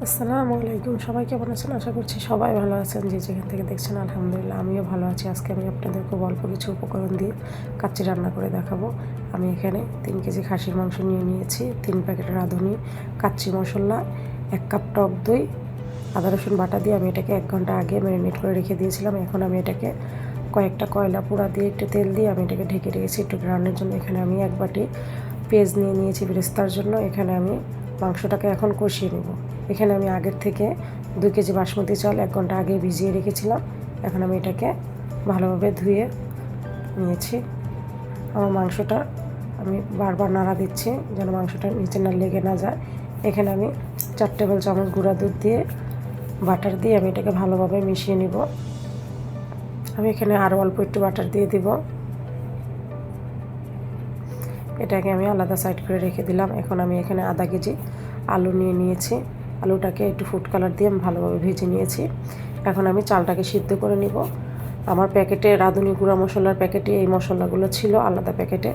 আসসালামু আলাইকুম, সবাই কেমন আছেন? আশা করছি সবাই ভালো আছেন। যে যেখান থেকে দেখছেন আলহামদুলিল্লাহ আমিও ভালো আছি। আজকে আমি আপনাদের খুব অল্প কিছু উপকরণ দিয়ে কাচ্চি রান্না করে দেখাবো। আমি এখানে 3 কেজি খাসির মাংস নিয়ে নিয়েছি, 3 প্যাকেট রাঁধুনি, কাচ্চি মশলা, 1 কাপ টক দই, আদা রসুন বাটা দিয়ে আমি এটাকে 1 ঘন্টা আগে ম্যারিনেট করে রেখে দিয়েছিলাম। এখন আমি এটাকে কয়েকটা কয়লা পোড়া দিয়ে একটু তেল দিয়ে আমি এটাকে ঢেকে রেখেছি একটু রান্নার জন্য। এখানে আমি 1 বাটি পেঁয়াজ নিয়ে নিয়েছি বেরেস্তার জন্য। এখানে আমি মাংসটাকে এখন কষিয়ে নেব। এখানে আমি আগের থেকে 2 কেজি বাসমতি চাল 1 ঘন্টা আগে ভিজিয়ে রেখেছিলাম। এখন আমি এটাকে ভালোভাবে ধুয়ে নিয়েছি। আমার মাংসটা আমি বারবার নাড়া দিচ্ছি যেন মাংসটা নিচে না লেগে না যায়। এখানে আমি 4 টেবিল চামচ গুঁড়া দুধ দিয়ে বাটার দিয়ে আমি এটাকে ভালোভাবে মিশিয়ে নিব। আমি এখানে আরও অল্প একটু বাটার দিয়ে দিব। এটাকে আমি আলাদা সাইড করে রেখে দিলাম। এখন আমি এখানে আধা কেজি আলু নিয়ে নিয়েছি। আলুটাকে একটু ফুড কালার দিয়ে আমি ভালোভাবে ভেজে নিয়েছি। এখন আমি চালটাকে সিদ্ধ করে নিব। আমার প্যাকেটে রাঁধুনি গুঁড়া মশলার প্যাকেটে এই মশলাগুলো ছিল আলাদা প্যাকেটে।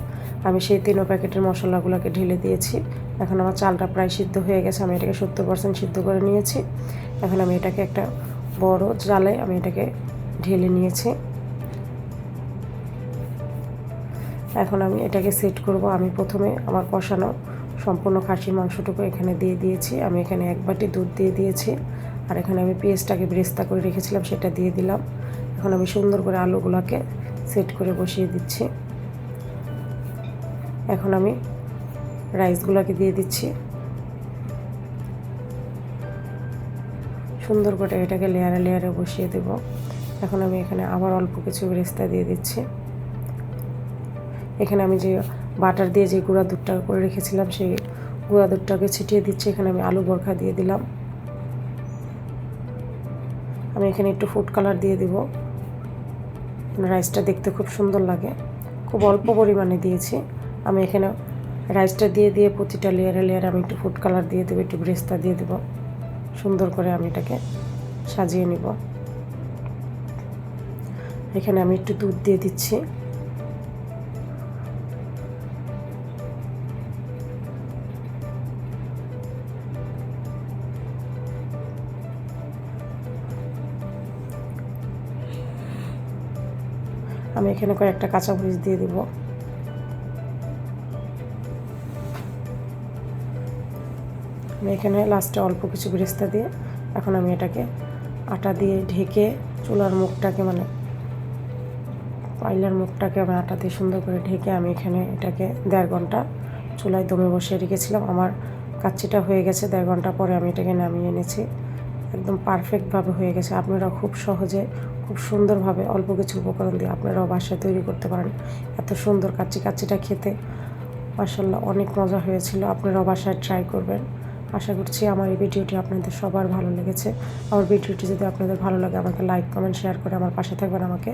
আমি সেই 3 প্যাকেটের মশলাগুলোকে ঢেলে দিয়েছি। এখন আমার চালটা প্রায় সিদ্ধ হয়ে গেছে। আমি এটাকে 70% সিদ্ধ করে নিয়েছি। এখন আমি এটাকে একটা বড় জালে আমি এটাকে ঢেলে নিয়েছি। এখন আমি এটাকে সেট করব। আমি প্রথমে আমার কষানো সম্পূর্ণ খাসির মাংসটুকু এখানে দিয়ে দিয়েছি। আমি এখানে 1 বাটি দুধ দিয়ে দিয়েছি। আর এখানে আমি পেঁয়াজটাকে বেরেস্তা করে রেখেছিলাম সেটা দিয়ে দিলাম। এখন আমি সুন্দর করে আলুগুলোকে সেট করে বসিয়ে দিচ্ছি। এখন আমি রাইসগুলোকে দিয়ে দিচ্ছি। সুন্দর করে এটাকে লেয়ারে লেয়ারে বসিয়ে দেব। এখন আমি এখানে আবার অল্প কিছু বেরেস্তা দিয়ে দিচ্ছি। এখানে আমি যে বাটার দিয়ে যে গুঁড়া দুধটা করে রেখেছিলাম সেই গুঁড়া দুধটাকে ছিটিয়ে দিচ্ছি। এখানে আমি আলু ভর্তা দিয়ে দিলাম। আমি এখানে একটু ফুড কালার দিয়ে দিব। রাইসটা দেখতে খুব সুন্দর লাগে। খুব অল্প পরিমাণে দিয়েছি। আমি এখানে রাইসটা দিয়ে দিয়ে প্রতিটা লেয়ারে লেয়ারে আমি একটু ফুড কালার দিয়ে দেবো, একটু বেরেস্তা দিয়ে দেবো। সুন্দর করে আমি এটাকে সাজিয়ে নিব। এখানে আমি একটু দুধ দিয়ে দিচ্ছি। আমি এখানে কয়েকটা কাঁচামরিচ দিয়ে দিব। আমি এখানে লাস্টে অল্প কিছু বেরেস্তা দিয়ে এখন আমি এটাকে আটা দিয়ে ঢেকে চুলার মুখটাকে পাইলার মুখটাকে আমি আটা দিয়ে সুন্দর করে ঢেকে আমি এখানে এটাকে 1.5 ঘন্টা চুলায় দমে বসিয়ে রেখেছিলাম। আমার কাচ্চিটা হয়ে গেছে। 1.5 ঘন্টা পরে আমি এটাকে নামিয়ে এনেছি। একদম পারফেক্টভাবে হয়ে গেছে। আপনারা খুব সহজে খুব সুন্দরভাবে অল্প কিছু উপকরণ দিয়ে আপনারাও বাসায় তৈরি করতে পারেন। এত সুন্দর কাচ্চিটা খেতে মাশাআল্লাহ অনেক মজা হয়েছিল। আপনারাও বাসায় ট্রাই করবেন। আশা করছি আমার এই ভিডিওটি আপনাদের সবার ভালো লেগেছে। আমার ভিডিওটি যদি আপনাদের ভালো লাগে আমাকে লাইক কমেন্ট শেয়ার করে আমার পাশে থাকবেন। আমাকে